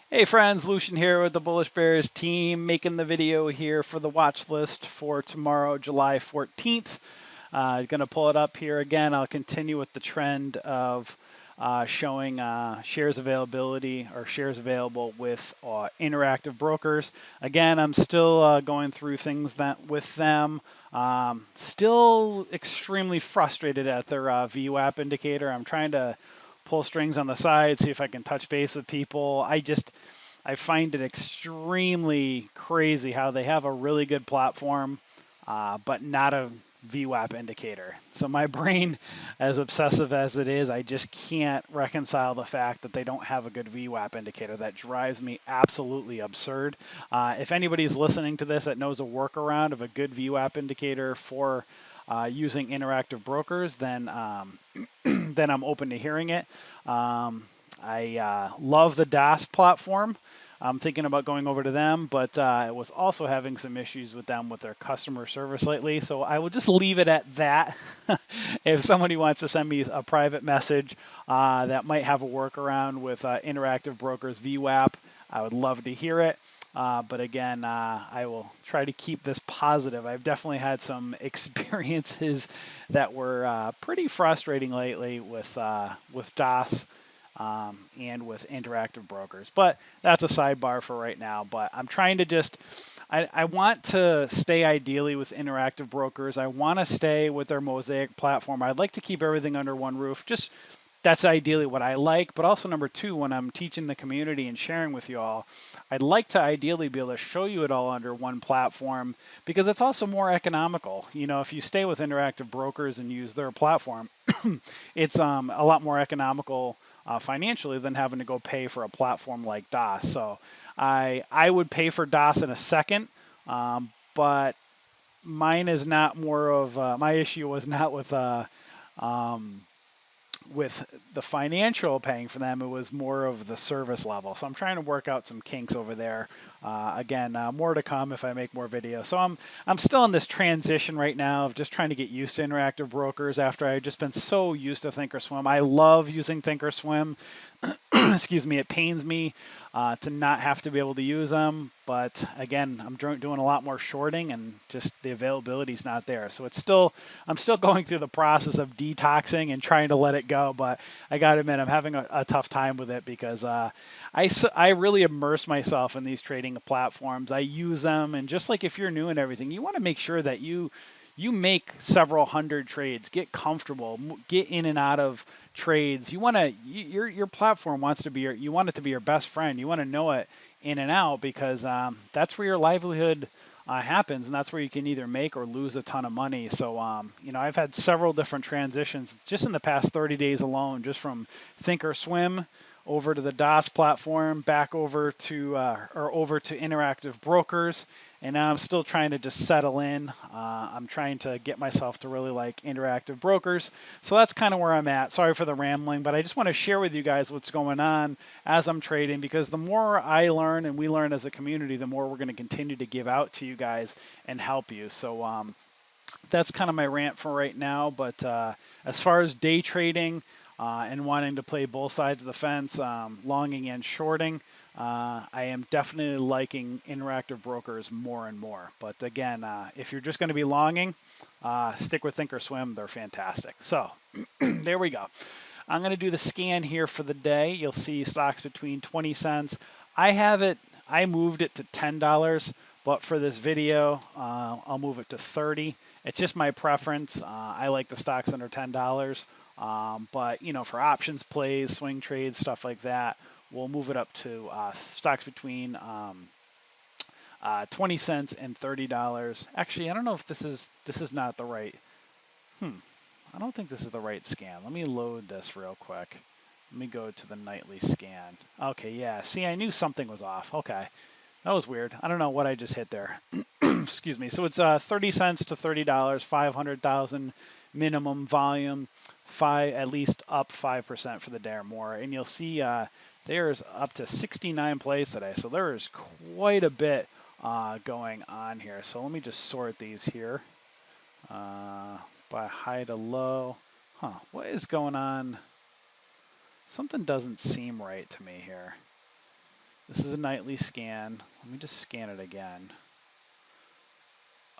Hey friends, Lucian here with the Bullish Bears team, making the video here for the watch list for tomorrow, July 14th. Going to pull it up here again. I'll continue with the trend of showing shares availability or shares available with interactive brokers. Again, I'm still going through things with them. Still extremely frustrated at their VWAP indicator. I'm trying to pull strings on the side, see if I can touch base with people. I find it extremely crazy how they have a really good platform, but not a VWAP indicator. So my brain, as obsessive as it is, I just can't reconcile the fact that they don't have a good VWAP indicator. That drives me absolutely absurd. If anybody's listening to this that knows a workaround of a good VWAP indicator for using interactive brokers, then then I'm open to hearing it. I love the DAS platform. I'm thinking about going over to them, but I was also having some issues with them with their customer service lately. So I will just leave it at that. If somebody wants to send me a private message that might have a workaround with Interactive Brokers VWAP, I would love to hear it. But again, I will try to keep this positive. I've definitely had some experiences that were pretty frustrating lately with DOS and with interactive brokers. But that's a sidebar for right now. But I'm trying to just, I want to stay ideally with interactive brokers. I want to stay with their Mosaic platform. I'd like to keep everything under one roof. Just that's ideally what I like. But also number two, when I'm teaching the community and sharing with you all, I'd like to ideally be able to show you it all under one platform because it's also more economical. You know, if you stay with interactive brokers and use their platform, it's a lot more economical financially than having to go pay for a platform like DOS. So I would pay for DOS in a second, but mine is not more of my issue was not um, with the financial paying for them. It was more of the service level. So I'm trying to work out some kinks over there. Again, more to come if I make more videos. So I'm still in this transition right now of just trying to get used to interactive brokers after I've just been so used to Thinkorswim. I love using Thinkorswim. Excuse me, it pains me to not have to be able to use them. But again, I'm doing a lot more shorting and just the availability is not there. So I'm still going through the process of detoxing and trying to let it go. But I got to admit, I'm having a tough time with it because I really immerse myself in these trading platforms. I use them. And just like if you're new and everything, you want to make sure that you make several hundred trades, get comfortable, get in and out of trades. You want to your platform wants to be you want it to be your best friend. You want to know it in and out because that's where your livelihood happens, and that's where you can either make or lose a ton of money. So you know, I've had several different transitions just in the past 30 days alone, just from Thinkorswim over to the DOS platform, back over to over to interactive brokers, and now I'm still trying to just settle in. I'm trying to get myself to really like interactive brokers, so that's kind of where I'm at. Sorry for the rambling, but I just want to share with you guys what's going on as I'm trading, because the more I learn and we learn as a community, the more we're going to continue to give out to you guys and help you. So that's kind of my rant for right now. But as far as day trading and wanting to play both sides of the fence, longing and shorting, I am definitely liking interactive brokers more and more. But again, if you're just going to be longing, stick with Thinkorswim. They're fantastic. So there we go. I'm going to do the scan here for the day. You'll see stocks between 20 cents. I moved it to $10, but for this video, I'll move it to 30. It's just my preference. I like the stocks under $10. But, you know, for options plays, swing trades, stuff like that, we'll move it up to stocks between 20 cents and $30. Actually, I don't know if this is not the right. I don't think this is the right scan. Let me load this real quick. Let me go to the nightly scan. Okay, yeah. See, I knew something was off. Okay. That was weird. I don't know what I just hit there. Excuse me. So it's 30 cents to $30, 500,000 minimum volume, at least up 5% for the day or more. And you'll see there's up to 69 plays today. So there is quite a bit going on here. So let me just sort these here by high to low. What is going on? Something doesn't seem right to me here. This is a nightly scan. Let me just scan it again.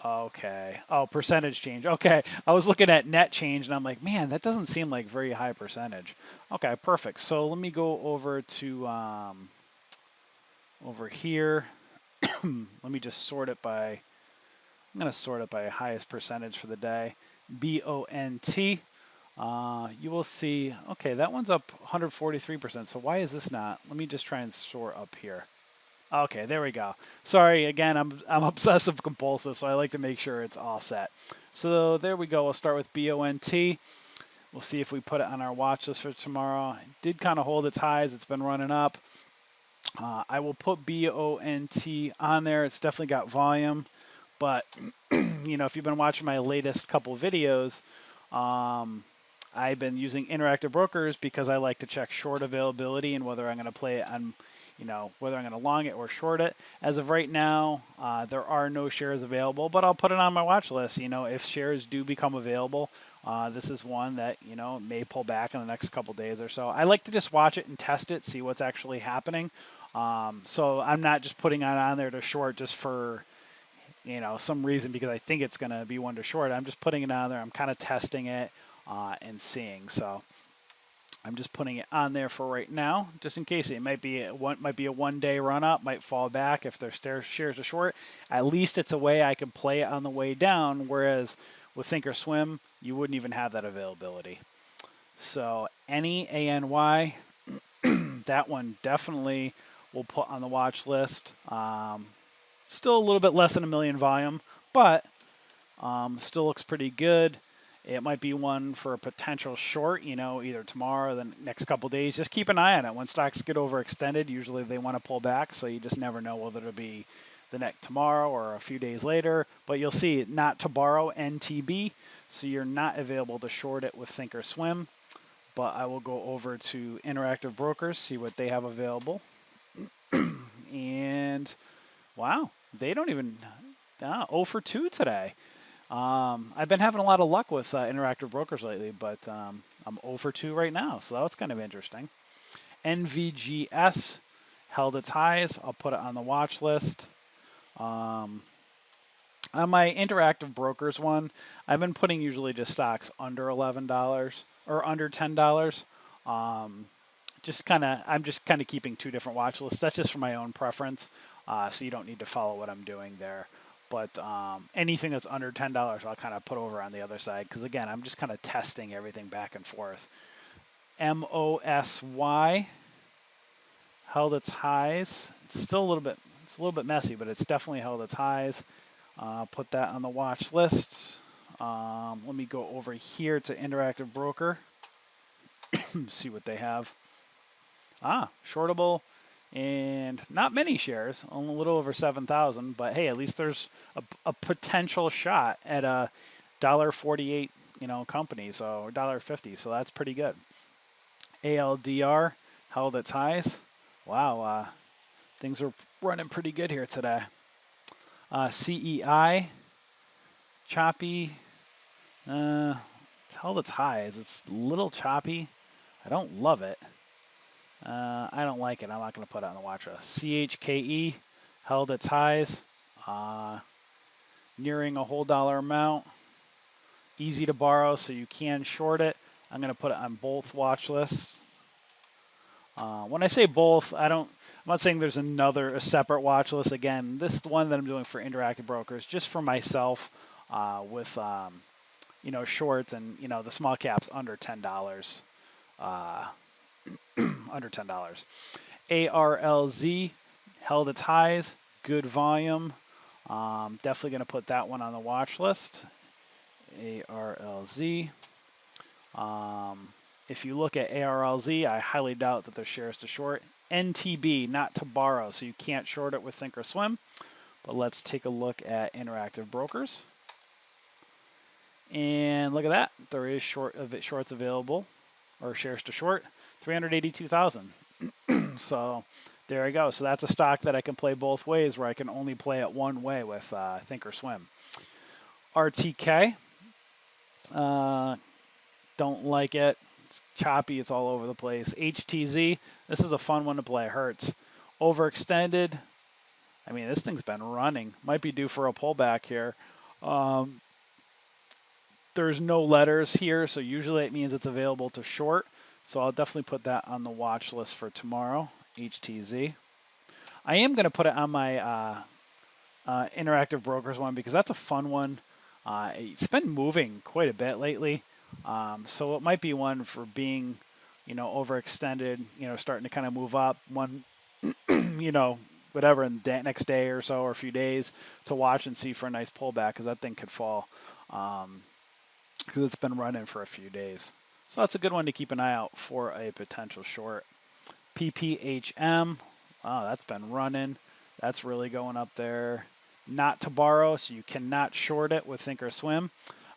Okay. Oh, percentage change. Okay. I was looking at net change and I'm like, man, that doesn't seem like very high percentage. Okay, perfect. So let me go over to over here. Let me just sort it by, I'm going to sort it by highest percentage for the day. BONT. You will see, okay, that one's up 143%. So why is this not? Let me just try and sort up here. Okay, there we go. Sorry, again, I'm obsessive compulsive, so I like to make sure it's all set. So there we go. We'll start with BONT. We'll see if we put it on our watch list for tomorrow. It did kind of hold its highs. It's been running up. I will put BONT on there. It's definitely got volume, but you know, if you've been watching my latest couple videos, I've been using interactive brokers because I like to check short availability and whether I'm going to play it on, you know, whether I'm going to long it or short it. As of right now, there are no shares available, but I'll put it on my watch list. You know, if shares do become available, this is one that, you know, may pull back in the next couple days or so. I like to just watch it and test it, see what's actually happening. So I'm not just putting it on there to short just for, you know, some reason because I think it's going to be one to short. I'm just putting it on there. I'm kind of testing it and seeing. So I'm just putting it on there for right now, just in case it might be a one-day run up, might fall back if their shares are short. At least it's a way I can play it on the way down. Whereas with Thinkorswim, you wouldn't even have that availability. So any ANY, that one definitely will put on the watch list. Still a little bit less than a million volume, but still looks pretty good. It might be one for a potential short, you know, either tomorrow or the next couple days. Just keep an eye on it. When stocks get overextended, usually they want to pull back, so you just never know whether it'll be the next tomorrow or a few days later. But you'll see not to borrow NTB, so you're not available to short it with Thinkorswim. But I will go over to Interactive Brokers, see what they have available. And wow, they don't even 0 for 2 today. I've been having a lot of luck with Interactive Brokers lately, but I'm 0 for 2 right now, so that's kind of interesting. NVGS held its highs. I'll put it on the watch list. On my Interactive Brokers one, I've been putting usually just stocks under $11 or under $10. I'm just kind of keeping two different watch lists. That's just for my own preference, so you don't need to follow what I'm doing there. But anything that's under $10, I'll kind of put over on the other side because again, I'm just kind of testing everything back and forth. MOSY held its highs. It's still a little bit messy, but it's definitely held its highs. Put that on the watch list. Let me go over here to Interactive Broker. See what they have. Shortable, and not many shares, only a little over 7,000. But hey, at least there's a potential shot at a $1.48, you know, company, so $1.50. So that's pretty good. ALDR held its highs. Wow, things are running pretty good here today. CEI, choppy. It's held its highs. It's a little choppy. I don't love it. I don't like it. I'm not going to put it on the watch list. CHKE held its highs, nearing a whole dollar amount. Easy to borrow, so you can short it. I'm going to put it on both watch lists. When I say both, I'm not saying there's a separate watch list. Again, this is the one that I'm doing for Interactive Brokers, just for myself, with you know, shorts and, you know, the small caps under $10. Under $10. ARLZ held its highs, good volume. Definitely going to put that one on the watch list. ARLZ. If you look at ARLZ, I highly doubt that there's shares to short. NTB, not to borrow, so you can't short it with Thinkorswim. But let's take a look at Interactive Brokers. And look at that. There is shorts available, or shares to short. 382,000. So there I go. So that's a stock that I can play both ways, where I can only play it one way with Thinkorswim. RTK, don't like it. It's choppy. It's all over the place. HTZ, this is a fun one to play. Hertz, overextended. I mean, this thing's been running. Might be due for a pullback here. There's no letters here, so usually it means it's available to short. So I'll definitely put that on the watch list for tomorrow, HTZ. I am going to put it on my Interactive Brokers one because that's a fun one. It's been moving quite a bit lately. So it might be one for being, overextended, starting to kind of move up one, whatever, in the next day or so or a few days to watch and see for a nice pullback because that thing could fall because it's been running for a few days. So that's a good one to keep an eye out for a potential short. PPHM, wow, that's been running. That's really going up there. Not to borrow, so you cannot short it with Thinkorswim.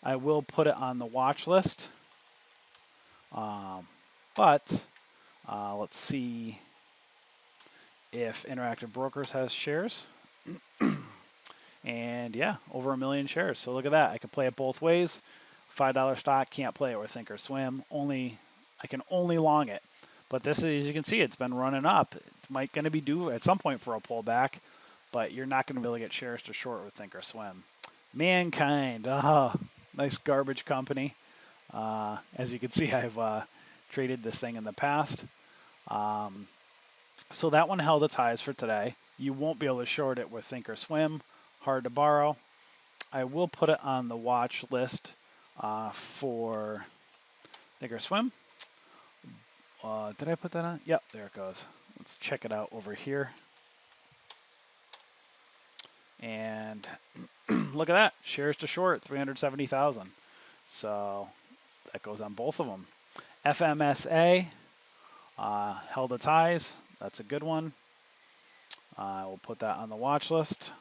I will put it on the watch list. But let's see if Interactive Brokers has shares. And yeah, over 1 million shares. So look at that. I can play it both ways. $5 stock, can't play it with Thinkorswim. I can only long it. But this is, as you can see, it's been running up. It's might going to be due at some point for a pullback, but you're not going to be able to get shares to short with Thinkorswim. Mankind, nice garbage company. As you can see, I've traded this thing in the past. So that one held its highs for today. You won't be able to short it with Thinkorswim. Hard to borrow. I will put it on the watch list for Thinkorswim. Did I put that on? Yep, there it goes. Let's check it out over here. And look at that. Shares to short, 370,000. So that goes on both of them. FMSA held its highs. That's a good one. I will put that on the watch list.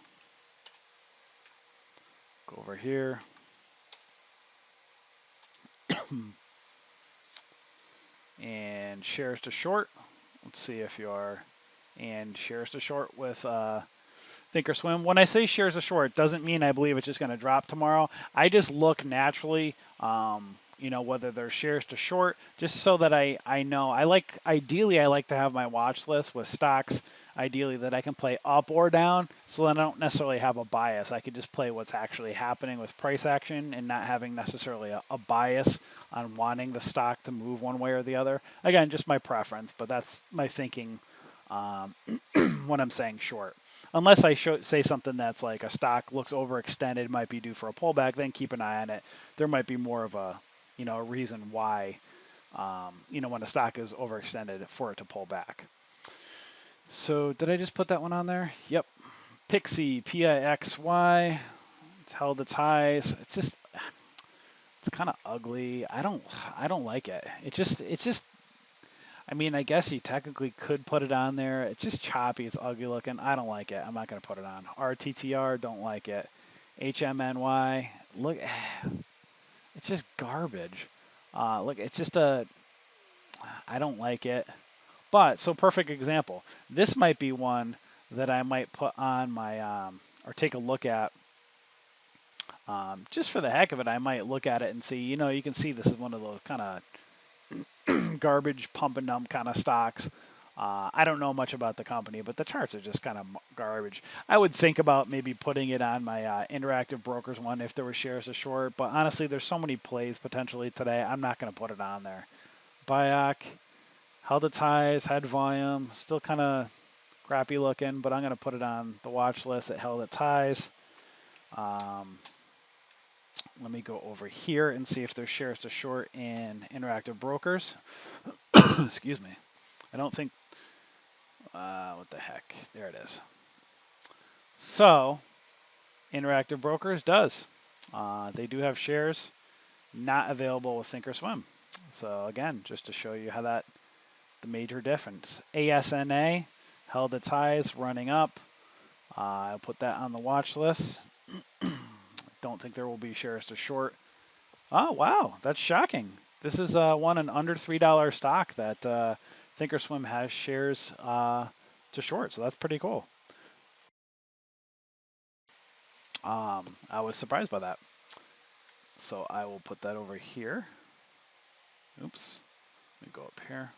Go over here. And shares to short. Let's see if you are. And shares to short with Thinkorswim. When I say shares to short, it doesn't mean I believe it's just going to drop tomorrow. I just look naturally, whether there's shares to short, just so that I know. Ideally, I like to have my watch list with stocks, ideally, that I can play up or down, so that I don't necessarily have a bias. I could just play what's actually happening with price action and not having necessarily a bias on wanting the stock to move one way or the other. Again, just my preference, but that's my thinking when I'm saying short. Unless I say something that's like a stock looks overextended, might be due for a pullback, then keep an eye on it. There might be more of a reason why, when a stock is overextended for it to pull back. So did I just put that one on there? Yep. Pixie, Pixy. It's held its highs. It's kind of ugly. I don't like it. It's just. I mean, I guess you technically could put it on there. It's just choppy. It's ugly looking. I don't like it. I'm not going to put it on. RTTR, don't like it. HMNY, look, it's just garbage. Look, it's just I don't like it. But, so perfect example. This might be one that I might put on my, or take a look at. Just for the heck of it, I might look at it and see, you can see this is one of those kind of garbage pump and dump kind of stocks. I don't know much about the company, but the charts are just kind of garbage. I would think about maybe putting it on my Interactive Brokers one if there were shares to short, but honestly, there's so many plays potentially today, I'm not going to put it on there. Bioc held its highs, had volume, still kind of crappy looking, but I'm going to put it on the watch list. It held its highs. Let me go over here and see if there's shares to short in Interactive Brokers. Excuse me. I don't think, what the heck? There it is. So, Interactive Brokers does. They do have shares not available with Thinkorswim. So again, just to show you how the major difference. ASNA held its highs, running up. I'll put that on the watch list. Don't think there will be shares to short. Oh, wow. That's shocking. This is an under $3 stock that Thinkorswim has shares to short. So that's pretty cool. I was surprised by that. So I will put that over here. Oops. Let me go up here.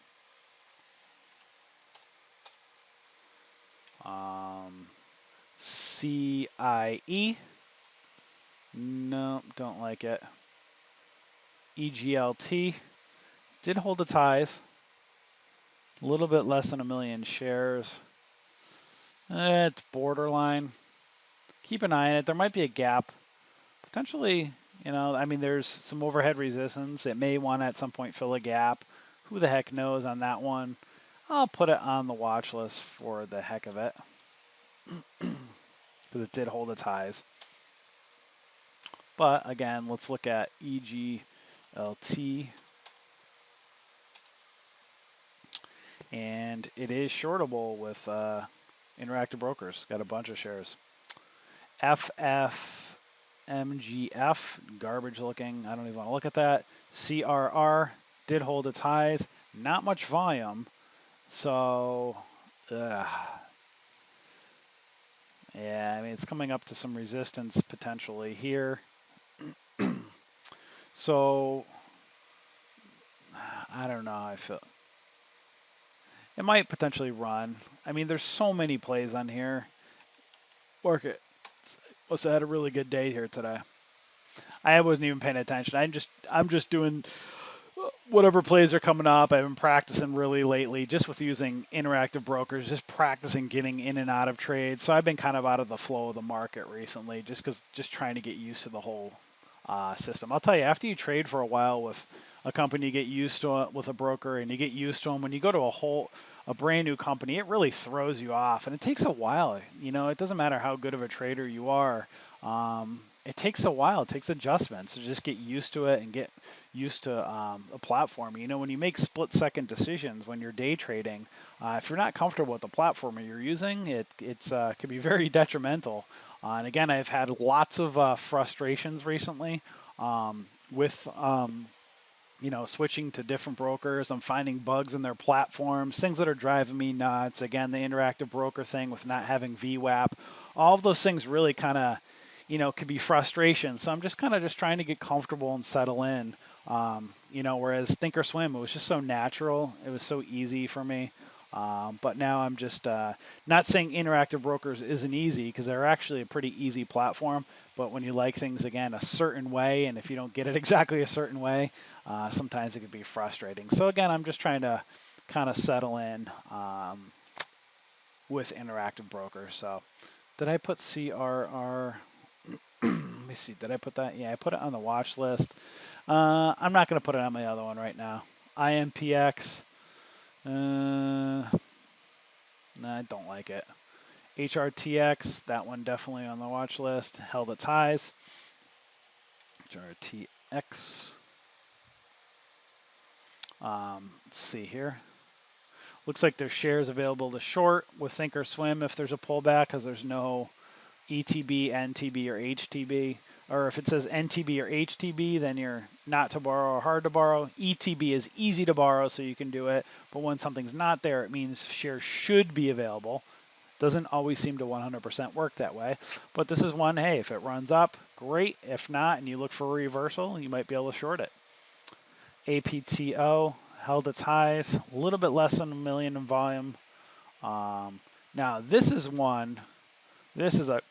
CIE. No, don't like it. EGLT. Did hold its highs. A little bit less than 1 million shares. It's borderline. Keep an eye on it. There might be a gap. Potentially, you know, I mean, there's some overhead resistance. It may want to at some point fill a gap. Who the heck knows on that one? I'll put it on the watch list for the heck of it. Because it did hold its highs. But again, let's look at EGLT. And it is shortable with Interactive Brokers. Got a bunch of shares. FFMGF, garbage looking. I don't even want to look at that. CRR did hold its highs. Not much volume. So, yeah, I mean, it's coming up to some resistance potentially here. So, I don't know how I feel. It might potentially run. I mean, there's so many plays on here. Market must have had a really good day here today. I wasn't even paying attention. I'm just doing whatever plays are coming up. I've been practicing really lately just with using Interactive Brokers, just practicing getting in and out of trades. So I've been kind of out of the flow of the market recently just trying to get used to the whole system. I'll tell you, after you trade for a while with a company, you get used to it with a broker and you get used to them. When you go to a brand new company, it really throws you off, and it takes a while. You know, it doesn't matter how good of a trader you are. It takes a while. It takes adjustments to just get used to it and get used to a platform. You know, when you make split-second decisions when you're day trading, if you're not comfortable with the platform you're using, it could be very detrimental. And again, I've had lots of frustrations recently with you know, switching to different brokers. I'm finding bugs in their platforms, things that are driving me nuts. Again, the Interactive Broker thing with not having VWAP. All of those things really kind of, you know, could be frustration. So I'm just kind of trying to get comfortable and settle in. You know, whereas Thinkorswim, it was just so natural. It was so easy for me. But now I'm just not saying Interactive Brokers isn't easy, because they're actually a pretty easy platform. But when you like things, again, a certain way, and if you don't get it exactly a certain way, sometimes it can be frustrating. So again, I'm just trying to kind of settle in with Interactive Brokers. So did I put CRR? Let me see. Did I put that? Yeah, I put it on the watch list. I'm not going to put it on my other one right now. IMPX. No, I don't like it. HRTX, that one definitely on the watch list. Held its highs. HRTX. Let's see here. Looks like there's shares available to short with Thinkorswim if there's a pullback, because there's no ETB, NTB, or HTB. Or if it says NTB or HTB, then you're not to borrow or hard to borrow. ETB is easy to borrow, so you can do it. But when something's not there, it means shares should be available. Doesn't always seem to 100% work that way. But this is one, hey, if it runs up, great. If not, and you look for a reversal, you might be able to short it. APTO held its highs, a little bit less than 1 million in volume. Now, this is a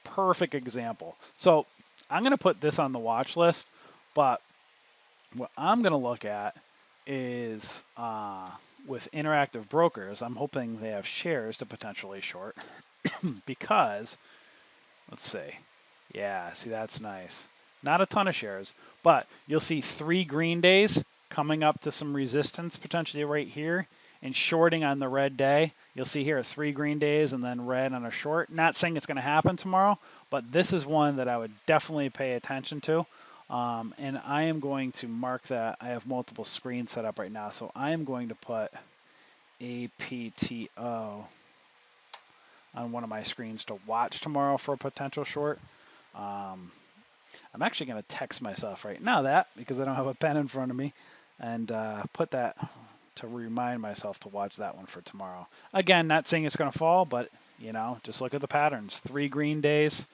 perfect example. So I'm going to put this on the watch list, but what I'm going to look at is with Interactive Brokers, I'm hoping they have shares to potentially short because, let's see. Yeah, see, that's nice. Not a ton of shares, but you'll see 3 green days coming up to some resistance potentially right here and shorting on the red day. You'll see here 3 green days and then red on a short. Not saying it's going to happen tomorrow, but this is one that I would definitely pay attention to. And I am going to mark that. I have multiple screens set up right now, so I am going to put APTO on one of my screens to watch tomorrow for a potential short. I'm actually going to text myself right now that, because I don't have a pen in front of me, and put that to remind myself to watch that one for tomorrow. Again, not saying it's going to fall, but, you know, just look at the patterns. 3 green days,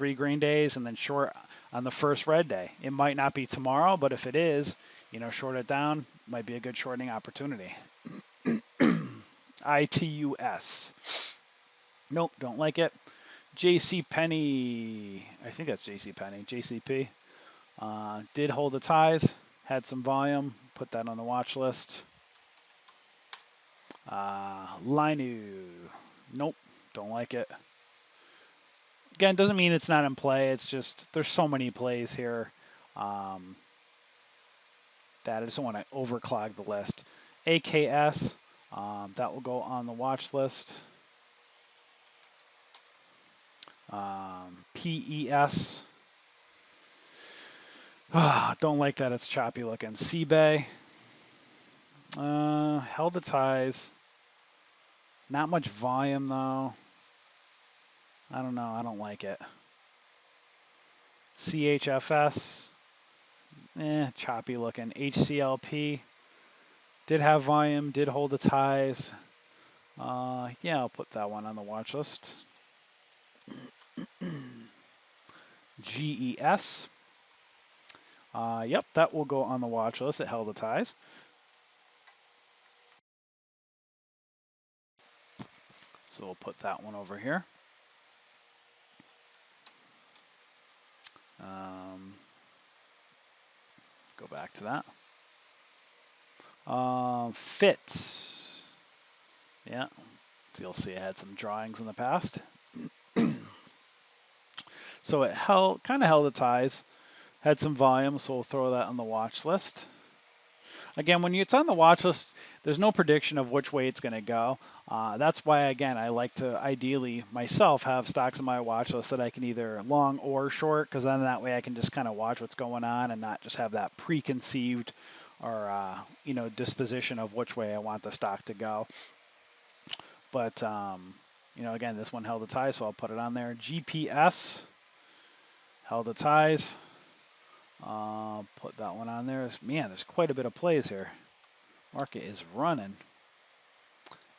and then short on the first red day. It might not be tomorrow, but if it is, you know, short it down, might be a good shorting opportunity. ITUS. Nope, don't like it. JC Penney, I think that's JC Penney, JCP. Did hold its highs, had some volume, put that on the watch list. Lineu, nope, don't like it. Again, doesn't mean it's not in play. It's just there's so many plays here that I just don't want to overclog the list. AKS, that will go on the watch list. PES, don't like that it's choppy looking. CBay, held its highs. Not much volume though. I don't know. I don't like it. CHFS, choppy looking. HCLP, did have volume, did hold its highs. Yeah, I'll put that one on the watch list. GES, yep, that will go on the watch list. It held its highs. So we'll put that one over here. Go back to that. Fits. Yeah, so you'll see I had some drawings in the past. So it kind of held its highs, had some volume, so we'll throw that on the watch list. Again, when it's on the watch list, there's no prediction of which way it's going to go. That's why, again, I like to ideally myself have stocks on my watch list that I can either long or short, because then that way I can just kind of watch what's going on and not just have that preconceived or disposition of which way I want the stock to go. But again, this one held its highs, so I'll put it on there. GPS held its highs. Put that one on there. Man, there's quite a bit of plays here. Market is running.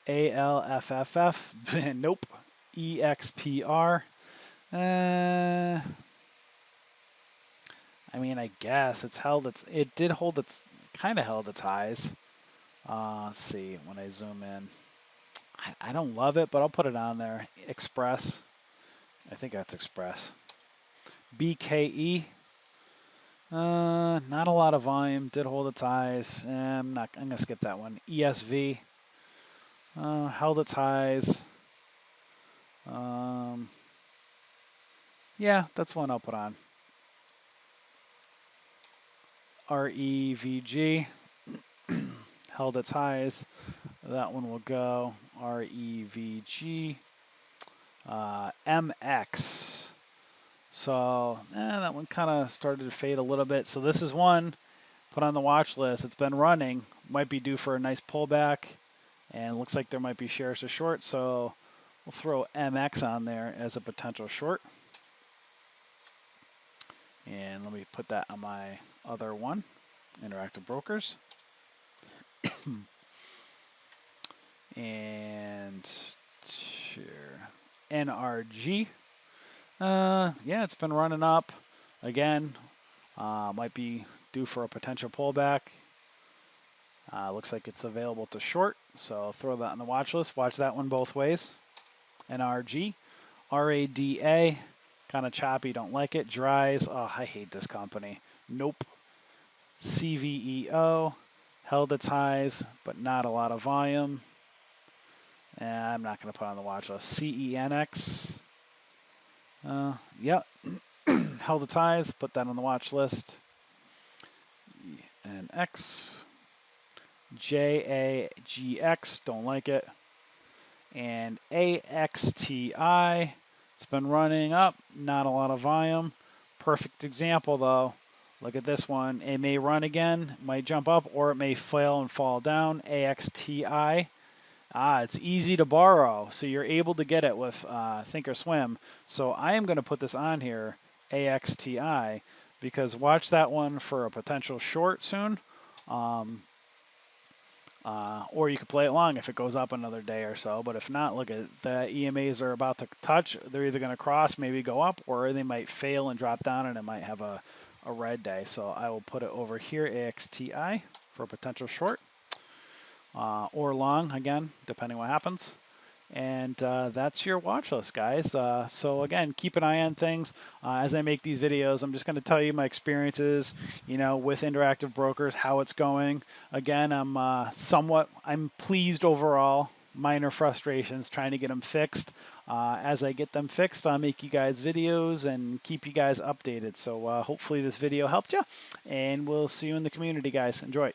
ALFFF, nope. EXPR. I mean, I guess it did hold its, kind of held its highs. Let's see, when I zoom in. I don't love it, but I'll put it on there. Express. I think that's Express. BKE. Not a lot of volume. Did hold its highs. I'm gonna skip that one. ESV. Held its highs. Yeah, that's one I'll put on. REVG. Held its highs. That one will go. REVG. MX. So that one kind of started to fade a little bit. So this is one put on the watch list. It's been running. Might be due for a nice pullback. And it looks like there might be shares to short. So we'll throw MX on there as a potential short. And let me put that on my other one, Interactive Brokers. And NRG. Yeah, it's been running up again. Might be due for a potential pullback. Looks like it's available to short, so I'll throw that on the watch list. Watch that one both ways. NRG. RADA. Kind of choppy, don't like it. Dries. Oh, I hate this company. Nope. CVEO. Held its highs, but not a lot of volume. And I'm not going to put on the watch list. CENX. Yep. Held its highs, put that on the watch list. NX. JAGX, don't like it. And AXTI, it's been running up, not a lot of volume. Perfect example though. Look at this one. It may run again, might jump up, or it may fail and fall down. AXTI. It's easy to borrow, so you're able to get it with Thinkorswim. So I am going to put this on here, AXTI, because watch that one for a potential short soon. Or you could play it long if it goes up another day or so. But if not, look at the EMAs are about to touch. They're either going to cross, maybe go up, or they might fail and drop down, and it might have a red day. So I will put it over here, AXTI, for a potential short. Or long, again, depending what happens. And that's your watch list, guys. So again, keep an eye on things as I make these videos. I'm just going to tell you my experiences, with interactive brokers, how it's going. Again, I'm pleased overall. Minor frustrations, trying to get them fixed. As I get them fixed, I'll make you guys videos and keep you guys updated. So hopefully this video helped you, and we'll see you in the community, guys. Enjoy.